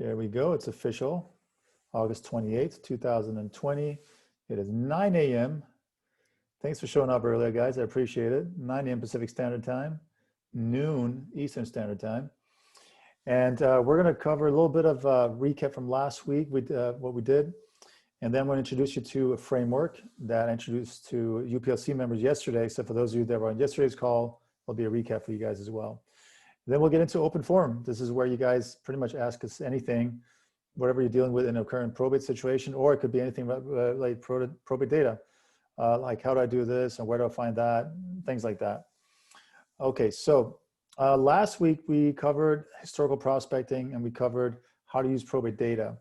Here we go. It's official. August 28th, 2020. It is 9 a.m. Thanks for showing up earlier, guys. I appreciate it. 9 a.m. Pacific Standard Time, noon Eastern Standard Time. And we're going to cover a little bit of recap from last week, what we did. And then we'll introduce you to a framework that I introduced to UPLC members yesterday. So for those of you that were on yesterday's call, there'll be a recap for you guys as well. Then we'll get into open forum. This is where you guys pretty much ask us anything, whatever you're dealing with in a current probate situation, or it could be anything like probate data, like how do I do this and where do I find that, things like that. Okay, so last week we covered historical prospecting and we covered how to use probate data.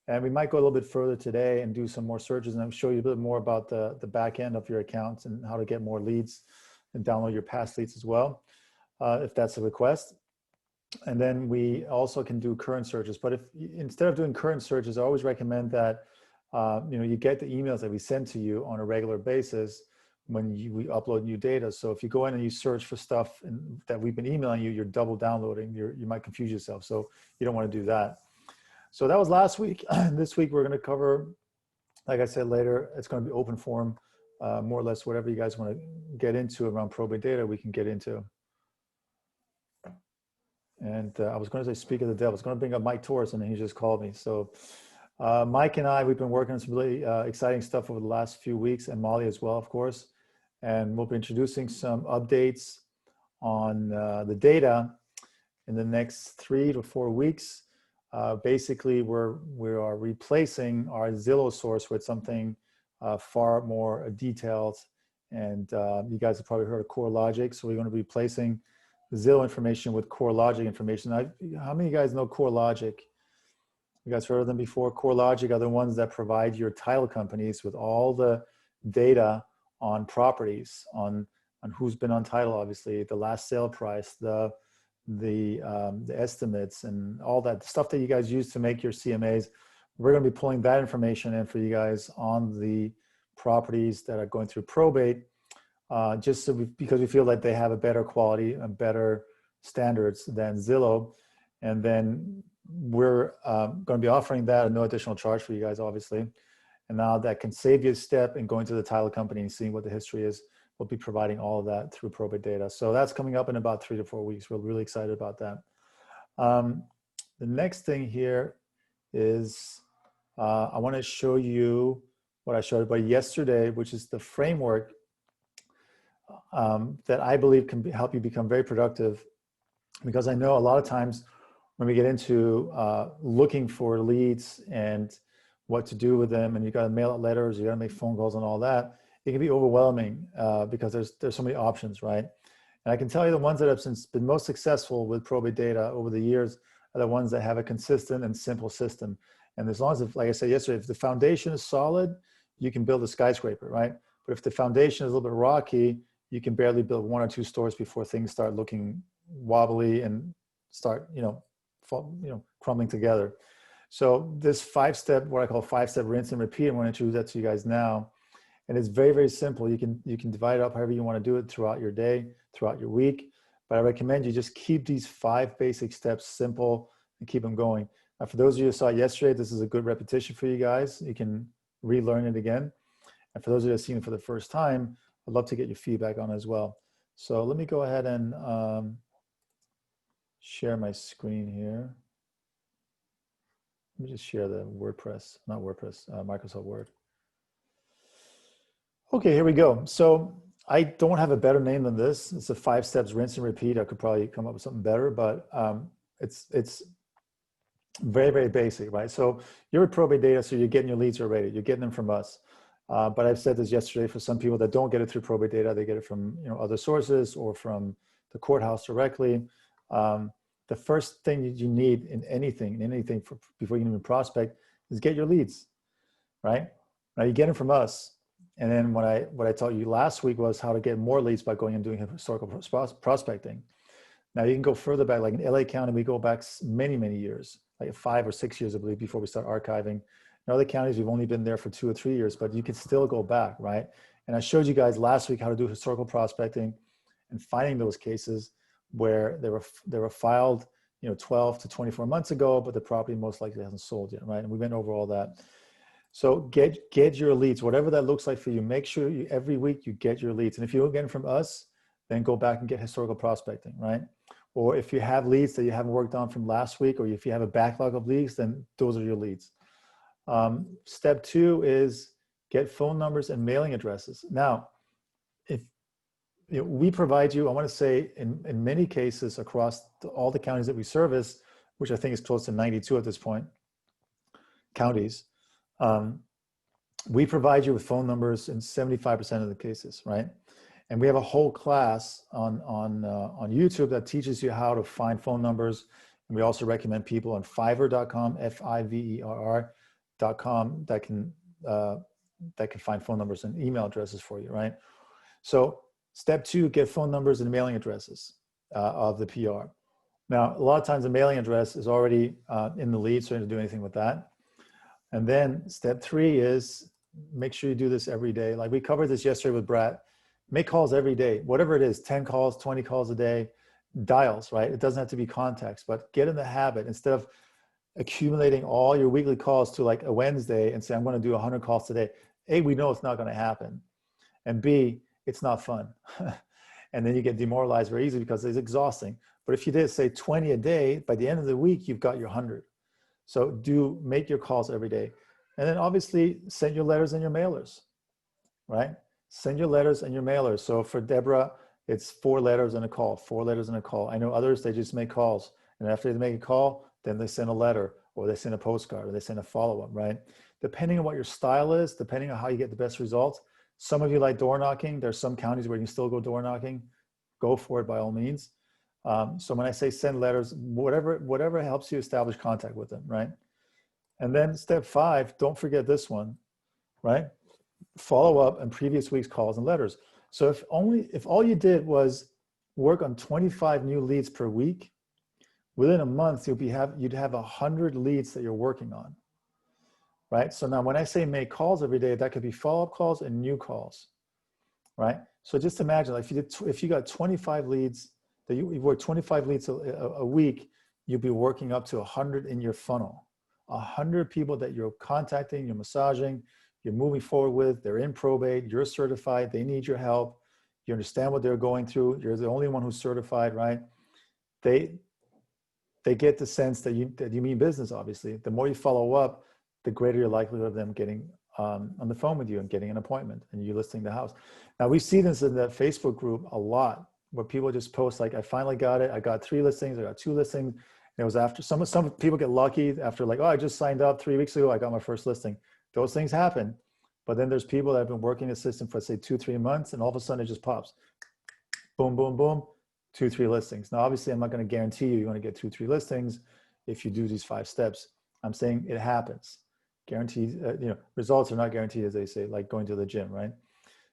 And we might go a little bit further today and do some more searches, and I'll show you a bit more about the back end of your accounts and how to get more leads and download your past leads as well, if that's a request. And then we also can do current searches. But if instead of doing current searches, I always recommend that you get the emails that we send to you on a regular basis when we upload new data. So if you go in and you search for stuff that we've been emailing you, you're double downloading. You might confuse yourself. So you don't want to do that. So that was last week. This week we're going to cover, like I said later, it's going to be open forum, more or less whatever you guys want to get into around probate data, we can get into. And I was going to say, speak of the devil, I was going to bring up Mike Torres, and he just called me. So Mike and I, we've been working on some really exciting stuff over the last few weeks, and Molly as well, of course. And we'll be introducing some updates on the data in the next 3 to 4 weeks. Basically, we are replacing our Zillow source with something far more detailed. And you guys have probably heard of CoreLogic. So we're going to be replacing the Zillow information with CoreLogic information. How many of you guys know CoreLogic? You guys heard of them before? CoreLogic are the ones that provide your title companies with all the data on properties, on who's been on title, obviously, the last sale price, the estimates, and all that stuff that you guys use to make your CMAs. We're going to be pulling that information in for you guys on the properties that are going through probate, just so because we feel like they have a better quality and better standards than Zillow. And then we're going to be offering that at no additional charge for you guys, obviously. And now that can save you a step in going to the title company and seeing what the history is. We'll be providing all of that through probate data. So that's coming up in about 3 to 4 weeks. We're really excited about that. The next thing here is I want to show you what I showed everybody yesterday, which is the framework that I believe can help you become very productive. Because I know a lot of times when we get into looking for leads and what to do with them, and you got to mail out letters, you got to make phone calls and all that, it can be overwhelming because there's so many options, right? And I can tell you the ones that have been most successful with probate data over the years are the ones that have a consistent and simple system. And as long as, like I said yesterday, if the foundation is solid, you can build a skyscraper, right? But if the foundation is a little bit rocky, you can barely build 1 or 2 stores before things start looking wobbly and start, crumbling together. So this 5-step, what I call 5-step rinse and repeat, I'm going to introduce that to you guys now. And it's very, very simple. You can divide it up however you want to do it throughout your day, throughout your week. But I recommend you just keep these 5 basic steps simple and keep them going. Now, for those of you who saw it yesterday, this is a good repetition for you guys. You can relearn it again. And for those of you who have seen it for the first time, I'd love to get your feedback on it as well. So let me go ahead and share my screen here. Let me just share the Microsoft Word. Okay, here we go. So I don't have a better name than this. It's a 5 steps rinse and repeat. I could probably come up with something better, but it's very, very basic, right? So you're with probate data, so you're getting your leads already. You're getting them from us. But I've said this yesterday, for some people that don't get it through probate data, they get it from other sources or from the courthouse directly. The first thing that you need in anything before you can even prospect is get your leads, right? Now you get them from us. And then what I taught you last week was how to get more leads by going and doing historical prospecting. Now you can go further back, like in LA County, we go back many, many years, like 5 or 6 years, I believe, before we start archiving. In other counties, we've only been there for 2 or 3 years, but you can still go back, right? And I showed you guys last week how to do historical prospecting and finding those cases where they were filed 12 to 24 months ago, but the property most likely hasn't sold yet, right? And we went over all that. So get your leads, whatever that looks like for you. Make sure every week you get your leads. And if you don't get them from us, then go back and get historical prospecting, right? Or if you have leads that you haven't worked on from last week, or if you have a backlog of leads, then those are your leads. Step 2 is get phone numbers and mailing addresses. Now, if we provide you, I want to say in many cases across all the counties that we service, which I think is close to 92 at this point, counties, we provide you with phone numbers in 75% of the cases, right? And we have a whole class on YouTube that teaches you how to find phone numbers. And we also recommend people on Fiverr.com, Fiverr.com, that can find phone numbers and email addresses for you, right? So step 2, get phone numbers and mailing addresses of the PR. Now, a lot of times the mailing address is already in the lead, so you don't do anything with that. And then step 3 is make sure you do this every day. Like we covered this yesterday with Brad. Make calls every day, whatever it is, 10 calls, 20 calls a day, dials, right? It doesn't have to be contacts, but get in the habit. Instead of accumulating all your weekly calls to like a Wednesday and say, I'm going to do 100 calls today. A, we know it's not going to happen. And B, it's not fun. And then you get demoralized very easily because it's exhausting. But if you did say 20 a day, by the end of the week, you've got your 100. So make your calls every day. And then obviously send your letters and your mailers, right? Send your letters and your mailers. So for Deborah, it's 4 letters and a call, 4 letters and a call. I know others, they just make calls. And after they make a call, then they send a letter or they send a postcard or they send a follow-up, right? Depending on what your style is, depending on how you get the best results. Some of you like door knocking. There's some counties where you can still go door knocking. Go for it by all means. So when I say send letters, whatever helps you establish contact with them, right? And then step 5, don't forget this one, right? Follow up on previous week's calls and letters. So if all you did was work on 25 new leads per week, within a month you'd have 100 leads that you're working on, right? So now when I say make calls every day, that could be follow-up calls and new calls, right? So just imagine, like if you got 25 leads, that you work 25 leads a week, you'll be working up to 100 in your funnel. 100 people that you're contacting, you're massaging, you're moving forward with, they're in probate, you're certified, they need your help, you understand what they're going through, you're the only one who's certified, right? They get the sense that you mean business, obviously. The more you follow up, the greater your likelihood of them getting on the phone with you and getting an appointment and you listing the house. Now we see this in the Facebook group a lot, where people just post like, I finally got it, I got 3 listings, I got 2 listings. And it was after, some people get lucky after like, oh, I just signed up 3 weeks ago, I got my first listing. Those things happen. But then there's people that have been working the system for say 2-3 months and all of a sudden it just pops. Boom, boom, boom, 2-3 listings. Now, obviously I'm not going to guarantee you're going to get 2-3 listings if you do these 5 steps. I'm saying it happens. Guaranteed, results are not guaranteed, as they say, like going to the gym, right?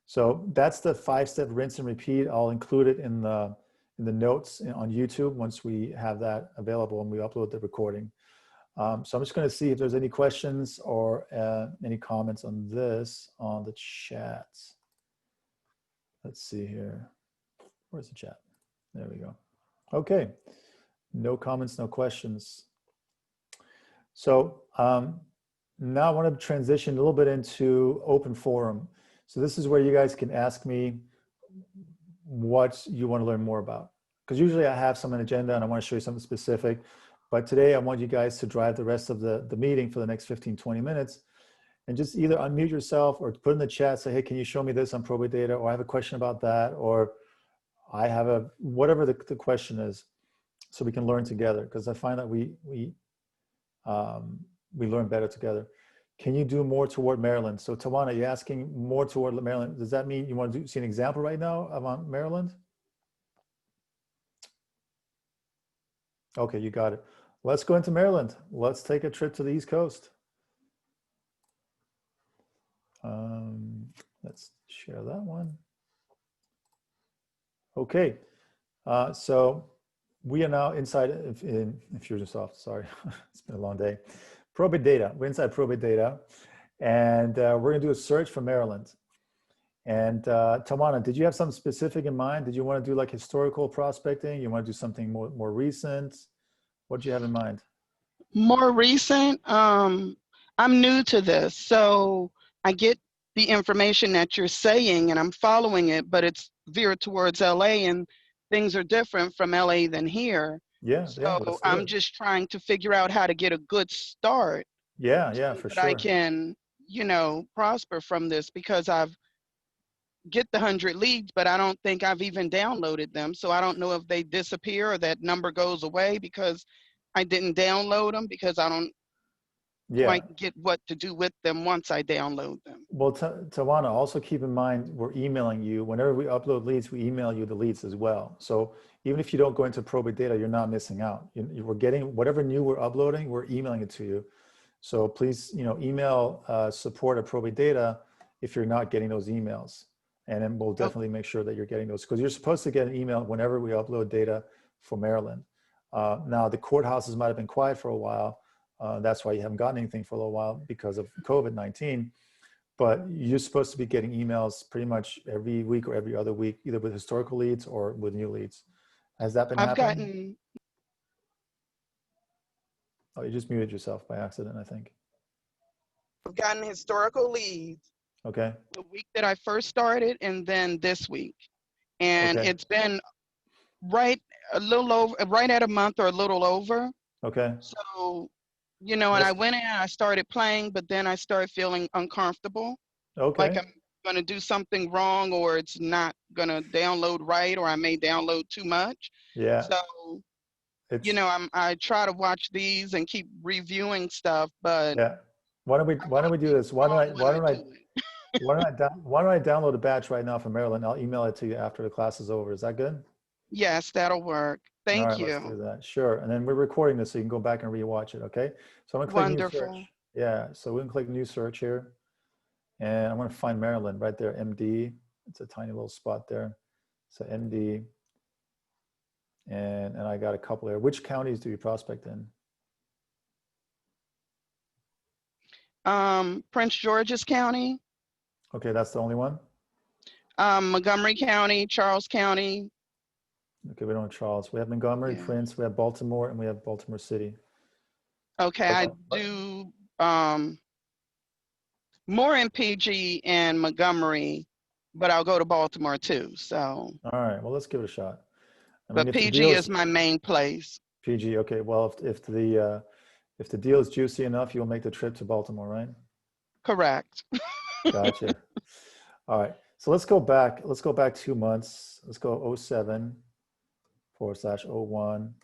So that's the 5-step rinse and repeat. I'll include it in the notes on YouTube once we have that available and we upload the recording. So I'm just going to see if there's any questions or any comments on this on the chat. Let's see here. Where's the chat? There we go. Okay. No comments, no questions. So now I want to transition a little bit into open forum. So this is where you guys can ask me what you want to learn more about. Because usually I have some agenda and I want to show you something specific. But today I want you guys to drive the rest of the meeting for the next 15-20 minutes and just either unmute yourself or put in the chat, say, hey, can you show me this on ProbateData? Or I have a question about that, or I have whatever the question is, so we can learn together. Because I find that we learn better together. Can you do more toward Maryland? So Tawana, you're asking more toward Maryland. Does that mean you want to see an example right now of Maryland? Okay, you got it. Let's go into Maryland. Let's take a trip to the East Coast. Let's share that one. Okay, so we are now inside in Infusionsoft. Sorry, it's been a long day. ProbateData. We're inside ProbateData, and we're gonna do a search for Maryland. And Tawana, did you have something specific in mind? Did you want to do like historical prospecting? You want to do something more recent? What do you have in mind? More recent, I'm new to this, so I get the information that you're saying and I'm following it, but it's veered towards LA and things are different from LA than here. Yeah, yeah, So let's do I'm it. just trying to figure out how to get a good start Yeah, so yeah, for that I sure. can, prosper from this because I've get the 100 leads, but I don't think I've even downloaded them. So I don't know if they disappear or that number goes away because I didn't download them because I don't Yeah. quite get what to do with them once I download them. Well, Tawana, also keep in mind we're emailing you. Whenever we upload leads, we email you the leads as well. So even if you don't go into probate data, you're not missing out. We're getting whatever new we're uploading, we're emailing it to you. So please, email support at probate data if you're not getting those emails. And then we'll Oh, definitely make sure that you're getting those because you're supposed to get an email whenever we upload data for Maryland. Now, the courthouses might have been quiet for a while. That's why you haven't gotten anything for a little while because of COVID-19. But you're supposed to be getting emails pretty much every week or every other week, either with historical leads or with new leads. Has that been I've happening? gotten Oh, you just muted yourself by accident, I think. I've gotten historical leads Okay. the week that I first started and then this week. And Okay. it's been right a little over right at a month or a little over. Okay. So, Well, and I went in and I started playing, but then I started feeling uncomfortable. Like okay. I'm going to do something wrong or it's not going to download right or I may download too much. Yeah. So, It's I try to watch these and keep reviewing stuff, but yeah. Why don't we do this? Why don't I wrong when why I don't I do it. why don't I download a batch right now from Maryland? I'll email it to you after the class is over. Is that good? Yes, that'll work. All Thank right, let's you. do that. Sure. And then we're recording this so you can go back and rewatch it. Okay. So I'm gonna click new Wonderful. search. Yeah. So we can click new search here. And I'm going to find Maryland right there, MD. It's a tiny little spot there. So MD. And I got a couple there. Which counties do you prospect in? Prince George's County, Okay, that's the only one? Montgomery County, Charles County. Okay, we don't have Charles. We have Montgomery, Yeah. Prince, we have Baltimore, and we have Baltimore City. Okay, But, I do more in PG and Montgomery, but I'll go to Baltimore too. So, all right, well, let's give it a shot. I mean, but if the PG deal is is my main place. PG, okay, well, if the deal is juicy enough, you'll make the trip to Baltimore, right? Correct. Gotcha. All right, so let's go back. Let's go back 2 months. Let's go 07/01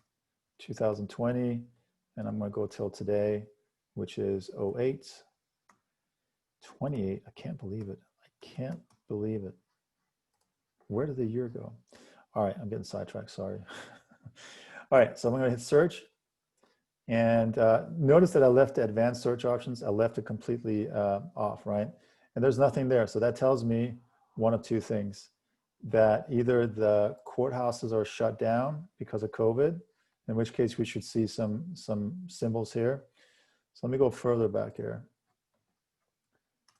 2020, and I'm going to go till today, which is 08/28. I can't believe it. I can't believe it. Where did the year go? All right, I'm getting sidetracked. Sorry. All right, so I'm going to hit search, and notice that I left the advanced search options. I left it completely off, right? And there's nothing there. So that tells me one of two things: that either the courthouses are shut down because of COVID, in which case we should see some symbols here. So let me go further back here.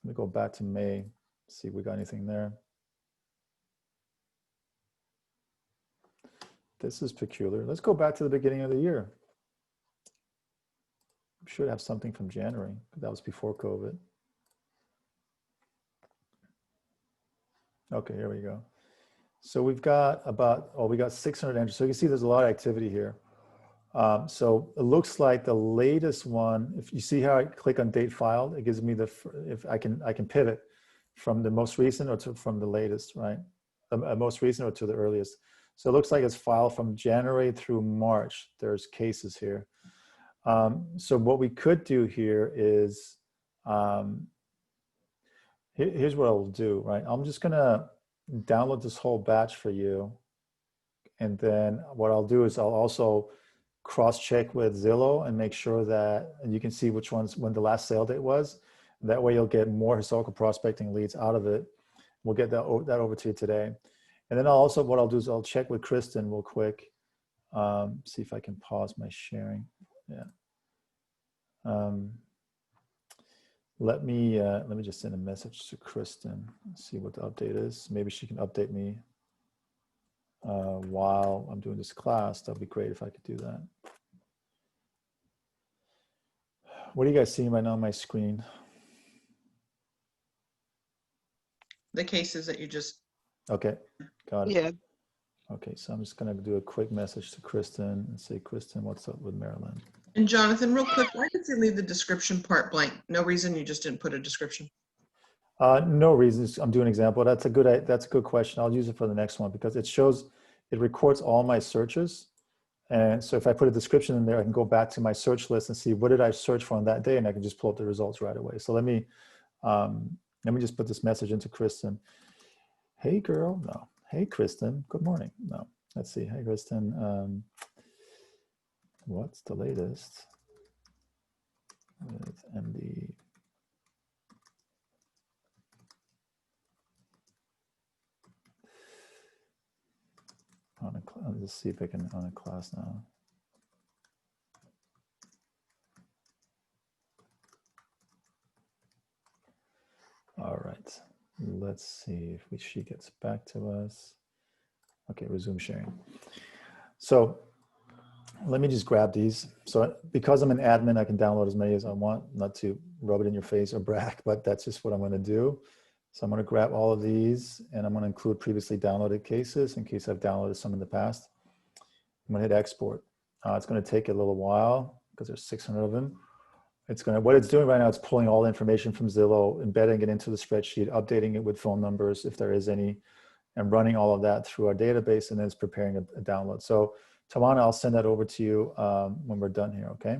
Let me go back to May, see if we got anything there. This is peculiar. Let's go back to the beginning of the year. We should have something from January, but that was before COVID. Okay, here we go. So we've got we got 600 entries. So you can see there's a lot of activity here. So it looks like the latest one, if you see how I click on date filed, it gives me if I can pivot from the most recent or from the latest, right? The most recent or to the earliest. So it looks like it's filed from January through March. There's cases here. So what we could do here is, here's what I'll do, right? I'm just gonna download this whole batch for you. And then what I'll do is I'll also cross-check with Zillow and make sure that you can see which ones, when the last sale date was. That way you'll get more historical prospecting leads out of it. We'll get that over to you today. And then what I'll do is I'll check with Kristen real quick. See if I can pause my sharing. Yeah. Let me just send a message to Kristen, see what the update is. Maybe she can update me while I'm doing this class. That'd be great if I could do that. What are you guys seeing right now on my screen? The cases that you just, Okay, got it. Yeah. Okay, so I'm just gonna do a quick message to Kristen and say, Kristen, what's up with Maryland? and Jonathan, real quick, why did you leave the description part blank? No reason, you just didn't put a description? No reasons. I'm doing an example. That's a good question. I'll use it for the next one because it records all my searches. And so if I put a description in there, I can go back to my search list and see what did I search for on that day, and I can just pull up the results right away. So let me just put this message into Kristen. Hey girl, no. Hey Kristen, good morning. No, let's see. Hey Kristen, what's the latest with MD? Let's see if I can on a class now. All right, let's see if she gets back to us. Okay, resume sharing. So let me just grab these. So because I'm an admin, I can download as many as I want, not to rub it in your face or brag, but that's just what I'm gonna do. So I'm gonna grab all of these and I'm gonna include previously downloaded cases in case I've downloaded some in the past. I'm gonna hit export. It's gonna take a little while because there's 600 of them. What it's doing right now, it's pulling all the information from Zillow, embedding it into the spreadsheet, updating it with phone numbers if there is any, and running all of that through our database, and then it's preparing a download. So Tawana, I'll send that over to you when we're done here, okay?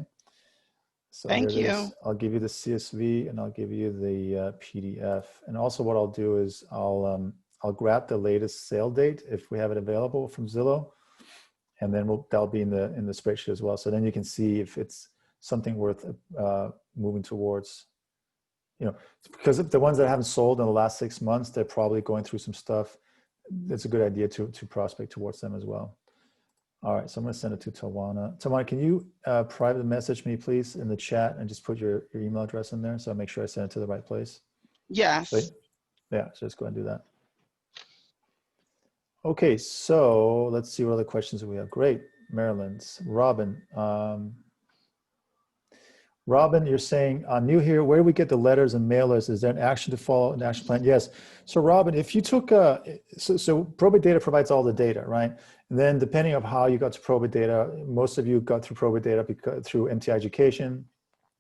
So Thank here it you. is. I'll give you the CSV and I'll give you the PDF. And also what I'll do is I'll grab the latest sale date if we have it available from Zillow, and then that'll be in the spreadsheet as well. So then you can see if it's something worth moving towards. You know, because the ones that haven't sold in the last 6 months, they're probably going through some stuff. It's a good idea to prospect towards them as well. All right, so I'm going to send it to Tawana. Tawana, can you private message me, please, in the chat and just put your email address in there so I make sure I send it to the right place? Yes. So, yeah, so just go ahead and do that. Okay, so let's see what other questions we have. Great, Maryland's. Robin. Robin, you're saying, I'm new here. Where do we get the letters and mailers? Is there an action to follow, an action plan? Yes. So Robin, if you took, so ProbateData provides all the data, right? And then depending on how you got to ProbateData, most of you got through ProbateData through MT Education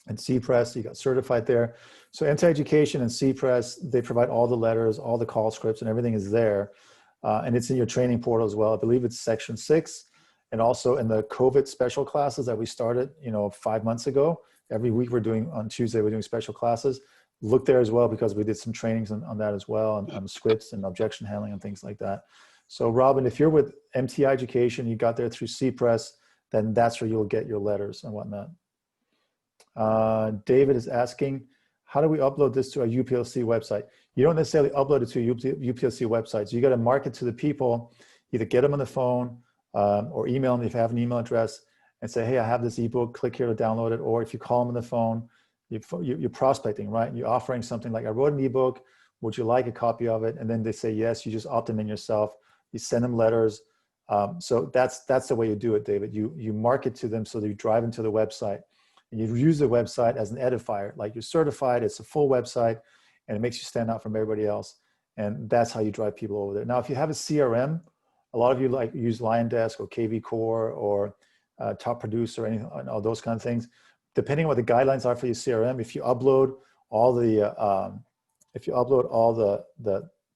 and CPress, you got certified there. So MT Education and CPress, they provide all the letters, all the call scripts, and everything is there. And it's in your training portal as well. I believe it's section 6. And also in the COVID special classes that we started, 5 months ago. Every week we're doing, on Tuesday, we're doing special classes. Look there as well because we did some trainings on that as well, on scripts and objection handling and things like that. So Robin, if you're with MT Education, you got there through CPress, then that's where you'll get your letters and whatnot. David is asking, how do we upload this to a UPLC website? You don't necessarily upload it to a UPLC website. So you got to market to the people, either get them on the phone or email them if you have an email address, and say, hey, I have this ebook, click here to download it. Or if you call them on the phone, you're prospecting, right? You're offering something like, I wrote an ebook, would you like a copy of it? And then they say yes, you just opt them in yourself. You send them letters. So that's the way you do it, David. You market to them so that you drive them to the website. And you use the website as an edifier, like you're certified, it's a full website, and it makes you stand out from everybody else. And that's how you drive people over there. Now, if you have a CRM, a lot of you use LionDesk or KV Core or Top Producer, anything, all those kind of things. Depending on what the guidelines are for your CRM, if you upload all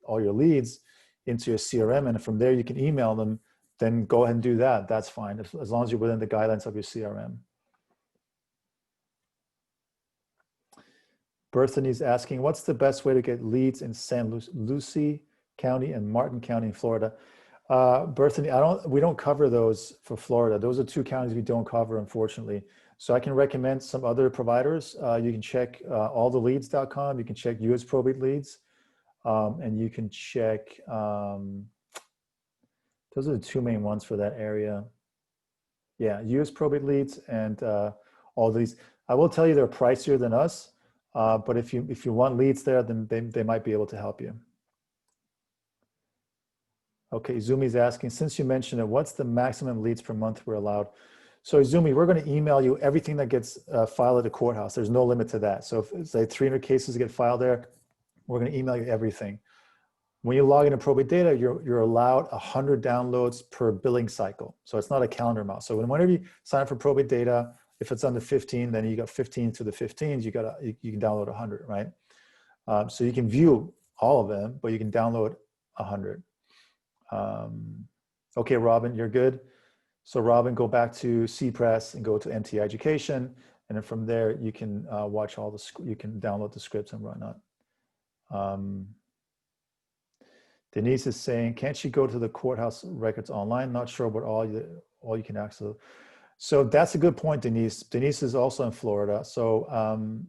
all your leads into your CRM, and from there you can email them, then go ahead and do that. That's fine, as long as you're within the guidelines of your CRM. Berthany's asking, what's the best way to get leads in San Lucie County and Martin County in Florida? Berthany, we don't cover those for Florida. Those are 2 counties we don't cover, unfortunately. So I can recommend some other providers. You can check alltheleads.com. You can check US Probate Leads. And you can check, those are the 2 main ones for that area. Yeah, US Probate Leads and all these. I will tell you they're pricier than us, but if you want leads there, then they might be able to help you. Okay, Zumi's asking, since you mentioned it, what's the maximum leads per month we're allowed? So Izumi, we're going to email you everything that gets filed at the courthouse. There's no limit to that. So if say 300 cases get filed there, we're going to email you everything. When you log into ProbateData, you're allowed 100 downloads per billing cycle. So it's not a calendar amount. So whenever you sign up for ProbateData, if it's under 15, then you got 15 to the 15s, you can download 100, right? So you can view all of them, but you can download 100. Okay, Robin, you're good. So Robin, go back to CPress and go to MT Education. And then from there, you can watch all the, you can download the scripts and whatnot. Denise is saying, can't she go to the courthouse records online? Not sure what all you can access. So that's a good point, Denise. Denise is also in Florida. So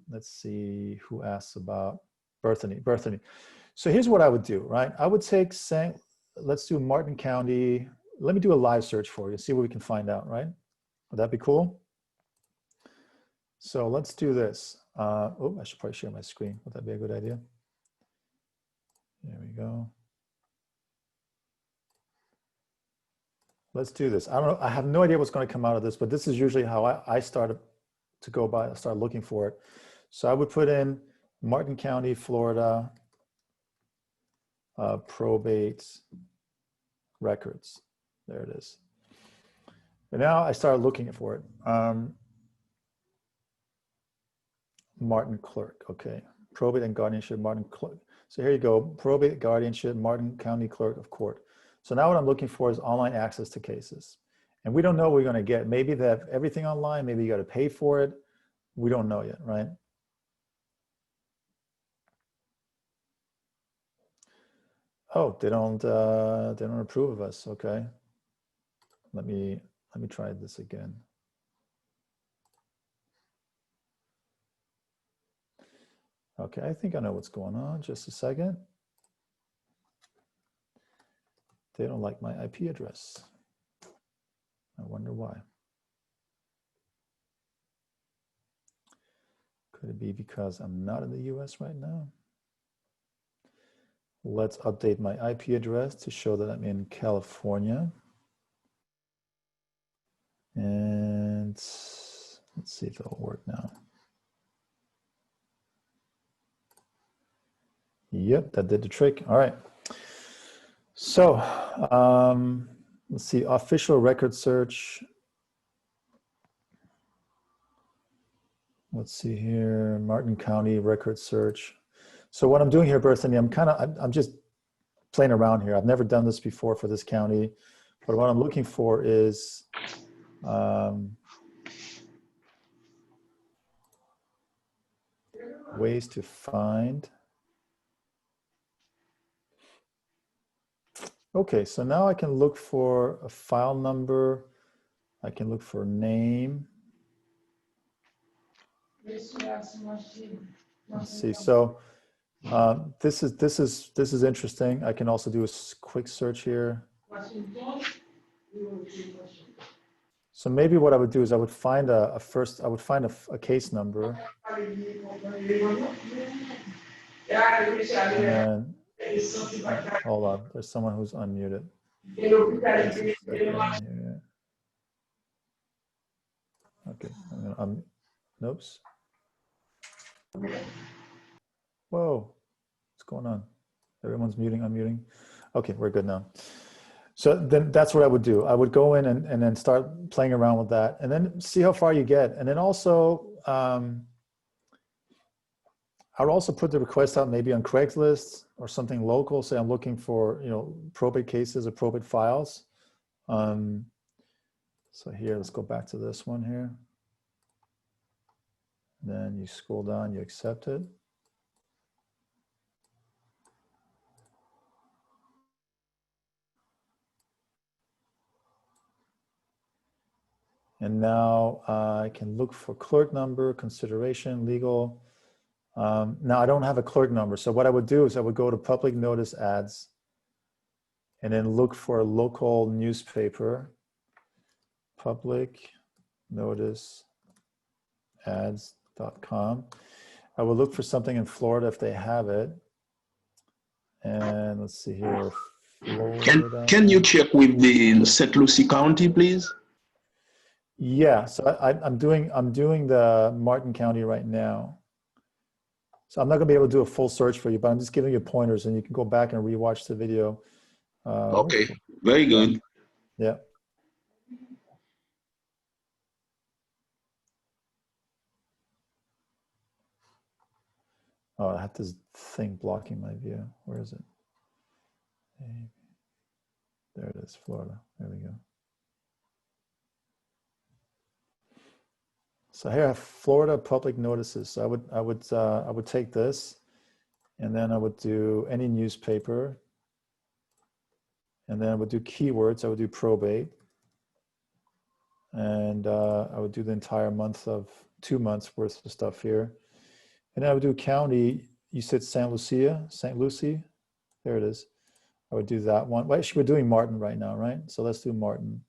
let's see who asks about Berthany. So here's what I would do, right? I would take, let's do Martin County. Let me do a live search for you, see what we can find out, right? Would that be cool? So let's do this. Oh, I should probably share my screen. Would that be a good idea? There we go. Let's do this. I don't know. I have no idea what's going to come out of this, but this is usually how I started to go by. I started looking for it. So I would put in Martin County, Florida, probate records. There it is. And now I started looking for it. Martin Clerk. Okay. Probate and guardianship, Martin Clerk. So here you go. Probate, guardianship, Martin County Clerk of Court. So now what I'm looking for is online access to cases. And we don't know what we're going to get. Maybe they have everything online. Maybe you got to pay for it. We don't know yet, right? Oh, they don't approve of us. Okay. Let me try this again. Okay, I think I know what's going on. Just a second. They don't like my IP address. I wonder why. Could it be because I'm not in the US right now? Let's update my IP address to show that I'm in California. And let's see if it'll work now. Yep, that did the trick. All right. So let's see, official record search. Let's see here, Martin County record search. So what I'm doing here, Berthany, I'm just playing around here. I've never done this before for this county, but what I'm looking for is ways to find. Okay, so now I can look for a file number. I can look for name. Let's see. So this is interesting. I can also do a quick search here. So maybe what I would do is I would find a case number. And hold on, there's someone who's unmuted. Okay, I'm gonna noops. Whoa, what's going on? Everyone's muting, unmuting. Okay, we're good now. So then that's what I would do. I would go in and then start playing around with that and then see how far you get. And then also, I would also put the request out maybe on Craigslist or something local. Say I'm looking for, probate cases or probate files. So here, let's go back to this one here. Then you scroll down, you accept it. And now I can look for clerk number, consideration, legal. Now I don't have a clerk number. So what I would do is I would go to public notice ads and then look for a local newspaper, public notice ads.com. I will look for something in Florida if they have it. And let's see here. Can you check with the St. Lucie County, please? Yeah, so I'm doing the Martin County right now. So I'm not gonna be able to do a full search for you, but I'm just giving you pointers, and you can go back and rewatch the video. Where's Okay, very yeah, good. yeah. Oh, I have this thing blocking my view. Where is it? There it is, Florida. There we go. So here I have Florida public notices. So I would take this, and then I would do any newspaper, and then I would do keywords. I would do probate, and I would do the entire month of 2 months worth of stuff here, and then I would do county. You said St. Lucie. There it is. I would do that one. Well, actually, we're doing Martin right now, right? So let's do Martin,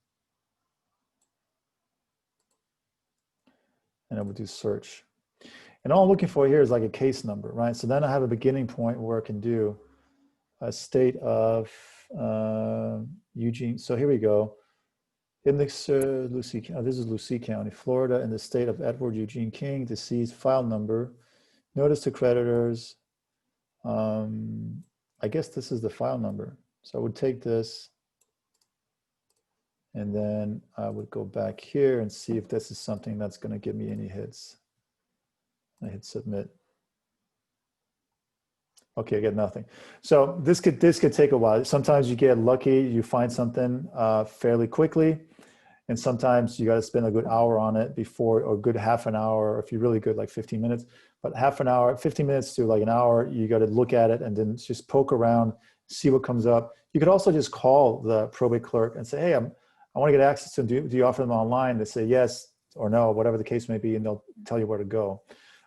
and I would do search. And all I'm looking for here is like a case number, right? So then I have a beginning point where I can do a state of Eugene. So here we go. In this Lucie, this is Lucie County, Florida, in the state of Edward Eugene King, deceased, file number, notice to creditors. I guess this is the file number. So I would take this, and then I would go back here and see if this is something that's going to give me any hits. I hit submit. Okay, I get nothing. So this could take a while. Sometimes you get lucky, you find something fairly quickly, and sometimes you got to spend a good hour on it before, or a good half an hour, or if you're really good, like 15 minutes. But half an hour, 15 minutes to like an hour, you got to look at it and then just poke around, see what comes up. You could also just call the probate clerk and say, hey, I want to get access to them. Do you offer them online? They say yes or no, whatever the case may be, and they'll tell you where to go.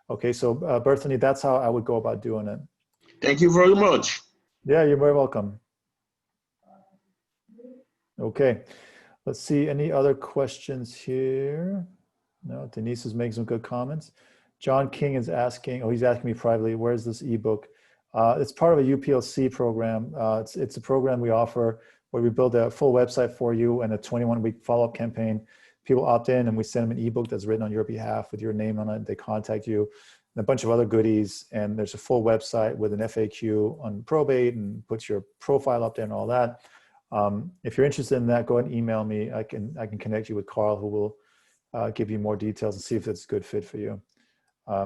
Okay, so Berthany, that's how I would go about doing it. Thank you very much. Yeah, you're very welcome. Okay, let's see, any other questions here? No, Denise is making some good comments. John King is asking, he's asking me privately, where's this ebook? It's part of a UPLC program. It's a program we offer where we build a full website for you and a 21-week follow-up campaign. People opt in and we send them an ebook that's written on your behalf with your name on it. They contact you, and a bunch of other goodies. And there's a full website with an FAQ on probate and puts your profile up there and all that. If you're interested in that, go ahead and email me. I can connect you with Carl, who will give you more details and see if it's a good fit for you.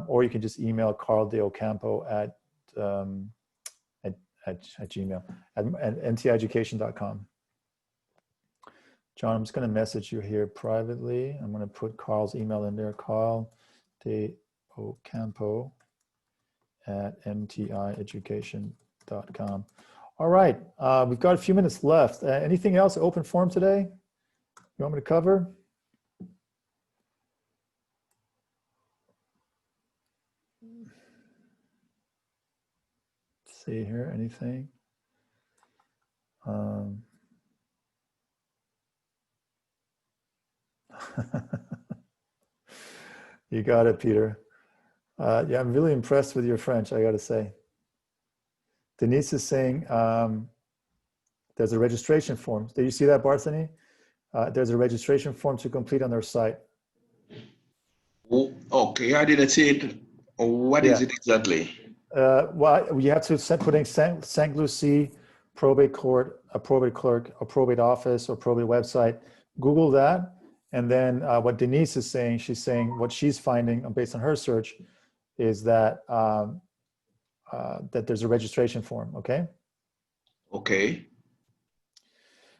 Or you can just email Carl De Ocampo at Gmail, at ntieducation.com. John, I'm just going to message you here privately. I'm going to put Carl's email in there, Carl De Ocampo at ntieducation.com. All right, we've got a few minutes left. Anything else open forum today you want me to cover? Let's see here, anything? You got it, Peter. Yeah, I'm really impressed with your French, I got to say. Denise is saying there's a registration form. Did you see that, Barthany? There's a registration form to complete on their site. Oh, okay, I didn't see it. What is it exactly? Well, you have to put in St. Lucie probate court, a probate clerk, a probate office, or probate website. Google that. And then what Denise is saying, she's saying what she's finding based on her search is that that there's a registration form, okay? Okay.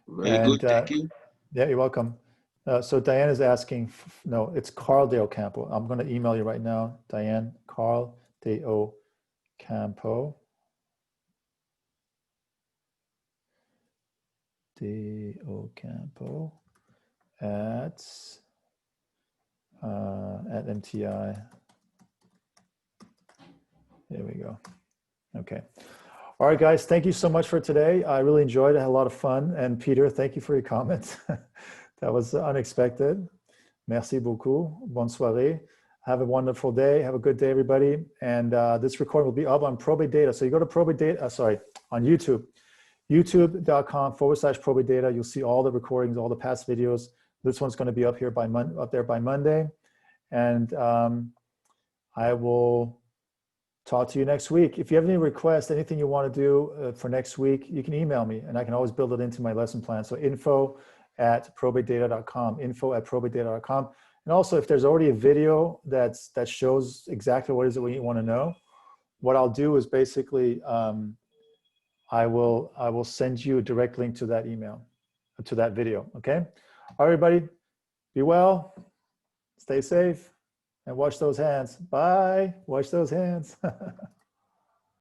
Very good, thank you. Yeah, you're welcome. So Diane is asking, no, it's Carl De Ocampo. I'm going to email you right now, Diane, Carl De Ocampo. De Ocampo at MTI. There we go. Okay. All right, guys, thank you so much for today. I really enjoyed it. I had a lot of fun. And Peter, thank you for your comments. That was unexpected. Merci beaucoup. Bonne soirée. Have a wonderful day. Have a good day, everybody. And this recording will be up on ProbateData. So you go to ProbateData, on YouTube, youtube.com/ProbateData. You'll see all the recordings, all the past videos. This one's going to be up here by up there by Monday, and I will talk to you next week. If you have any requests, anything you want to do for next week, you can email me, and I can always build it into my lesson plan. So info@probatedata.com, info@probatedata.com. And also, if there's already a video that shows exactly what is it you want to know, what I'll do is basically I will send you a direct link to that email, to that video. Okay. All right, everybody, be well, stay safe, and wash those hands. Bye. Wash those hands.